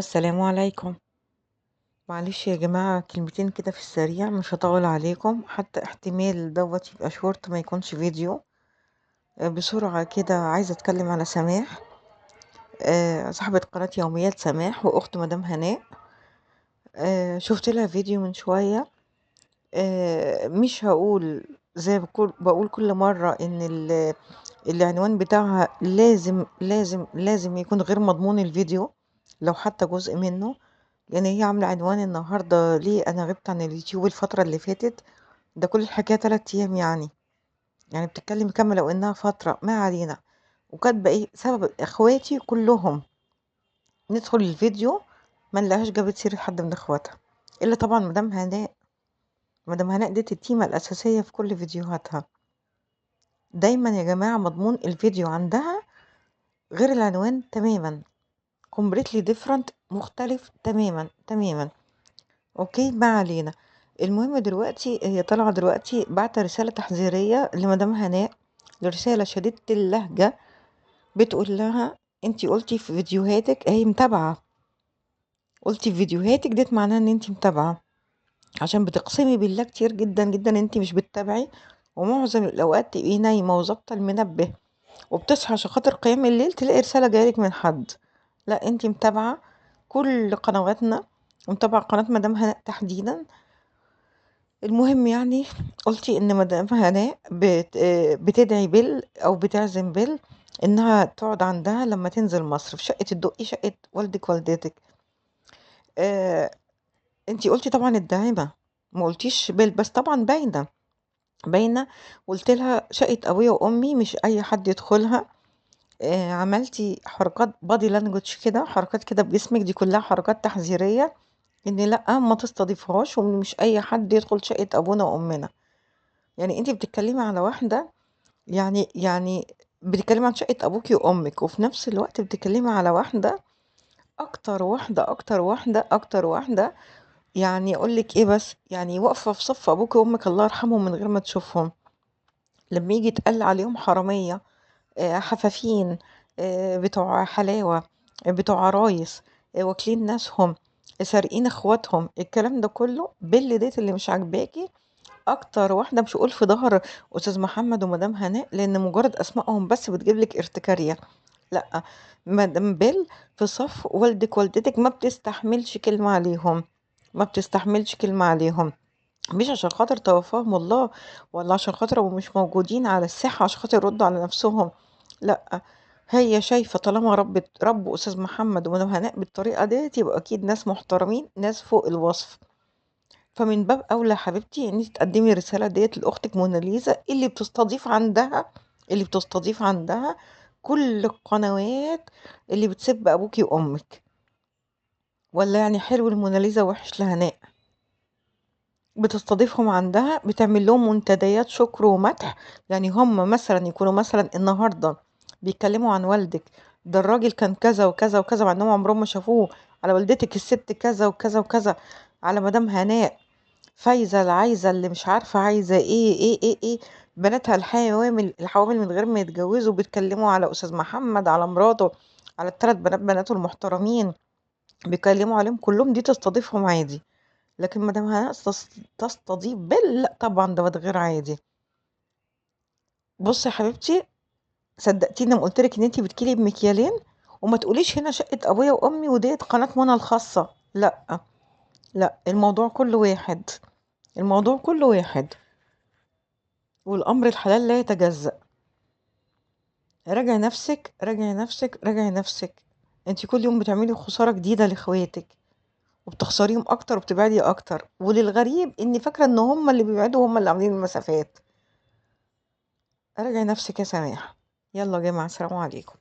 السلام عليكم. معلش يا جماعة كلمتين كده في السريع، مش هطول عليكم، حتى احتمال دوت يبقى شورت ما يكونش فيديو. بسرعة كده عايزة اتكلم على سماح، صاحبة قناة يوميات سماح واخت مدام هناء. شفت لها فيديو من شوية. مش هقول زي بقول كل مرة ان العنوان بتاعها لازم لازم لازم يكون غير مضمون الفيديو، لو حتى جزء منه. لان هي عاملة عنوان النهاردة ليه انا غبت عن اليوتيوب الفترة اللي فاتت. ده كل الحكاية 3 ايام يعني بتتكلم كما لو انها فترة ما علينا. وكاتبة ايه سبب اخواتي كلهم. ندخل الفيديو ما نلاقيهاش جابت سيرة حد من اخواتها، الا طبعا مدام هناء. مدام هناء دي التيمة الاساسية في كل فيديوهاتها. دايما يا جماعة مضمون الفيديو عندها غير العنوان تماما، completely different، مختلف تماما تماما. اوكي ما علينا. المهم دلوقتي هي طالعة دلوقتي بعت رسالة تحذيرية لمدام هناء، رسالة شديدة اللهجة. بتقول لها انتي قلتي في فيديوهاتك، هي متابعة، قلتي في فيديوهاتك ديت معناها ان انتي متابعة، عشان بتقسمي بالله كتير جدا جدا انتي مش بتتابعي، ومعظم الاوقات تبقي نايمة وظابطة المنبه وبتصحى عشان خاطر قيام الليل تلاقي رسالة جايلك من حد. لا انتي متابعة كل قنواتنا، ومتابعة قناة مدام هناء تحديدا. المهم يعني قلتي ان مدام هناء بتدعي بيل او بتعزم بيل انها تقعد عندها لما تنزل مصر في شقة الدقي، شقة والدك والدتك. آه انتي قلتي طبعا الداعمة، ما قلتيش بيل، بس طبعا باينة باينة. قلت لها شقة ابويا وامي مش اي حد يدخلها. عملتي حركات بادي لانجوج كده، حركات كده بجسمك، دي كلها حركات تحذيرية ان لا ما تستضيفهاش، ومش اي حد يدخل شقة ابونا وامنا. يعني انتي بتتكلمي على واحدة، يعني بتتكلمي عن شقة أبوكي وأمك، وفي نفس الوقت بتتكلمي على واحدة، أكتر واحدة. يعني أقولك إيه، بس يعني واقفة في صف أبوكي وأمك الله يرحمهم من غير ما تشوفهم. لما يجي يتقال عليهم حرامية، حفافين، بتوع حلاوة، بتوع عرايس، واكلين ناسهم، سارقين اخواتهم، الكلام ده كله باللي ديت اللي مش عاجباكي. اكتر واحده، مش هقول في ظهر استاذ محمد ومدام هناء لان مجرد اسمائهم بس بتجيب لك ارتكاريه، لا، مدام بيل في صف والدك والدتك، ما بتستحملش كلمه عليهم، ما بتستحملش كلمه عليهم. مش عشان خاطر توفاهم الله، ولا عشان خاطر هم مش موجودين على الساحه عشان خاطر يردوا على نفسهم، لا. هي شايفه طالما رب استاذ محمد ومدام هناء بالطريقه ديت يبقى اكيد ناس محترمين، ناس فوق الوصف. فمن باب أولى حبيبتي إن انت تقدمي الرسالة ديت لأختك موناليزا اللي بتستضيف عندها كل القنوات اللي بتسب أبوكي وأمك. ولا يعني حلو الموناليزا وحش لهناء؟ بتستضيفهم عندها، بتعمل لهم منتديات شكر ومدح. يعني هم مثلا يكونوا مثلا النهارده بيتكلموا عن والدك، ده الراجل كان كذا وكذا وكذا، مع انهم عمرهم ما شافوه. على والدتك الست كذا وكذا وكذا. على مدام هناء فايزة العايزة اللي مش عارفة عايزة ايه. بناتها الحوامل من غير ما يتجوزوا بيتكلموا على أستاذ محمد، على مراته، على الثلاث بناته المحترمين، بيتكلموا عليهم كلهم، دي تستضيفهم عادي. لكن مادام تستضيف بل، لا طبعا ده غير عادي. بصي يا حبيبتي، صدقتيني لما قلت لك ان انتي بتكيلي بمكيالين، وما تقوليش هنا شقة ابويا وامي وديت قناة منى الخاصة، لا. لا، الموضوع كله واحد، الموضوع كله واحد، والامر الحلال لا يتجزأ. راجعي نفسك راجعي نفسك راجعي نفسك. انتي كل يوم بتعملي خسارة جديدة لاخواتك، وبتخسريهم اكتر وبتبعدي اكتر، وللغريب اني فاكرة ان هم اللي بيبعدوا، هم اللي عاملين المسافات. راجعي نفسك يا سماح. يلا يا جماعة، السلام عليكم.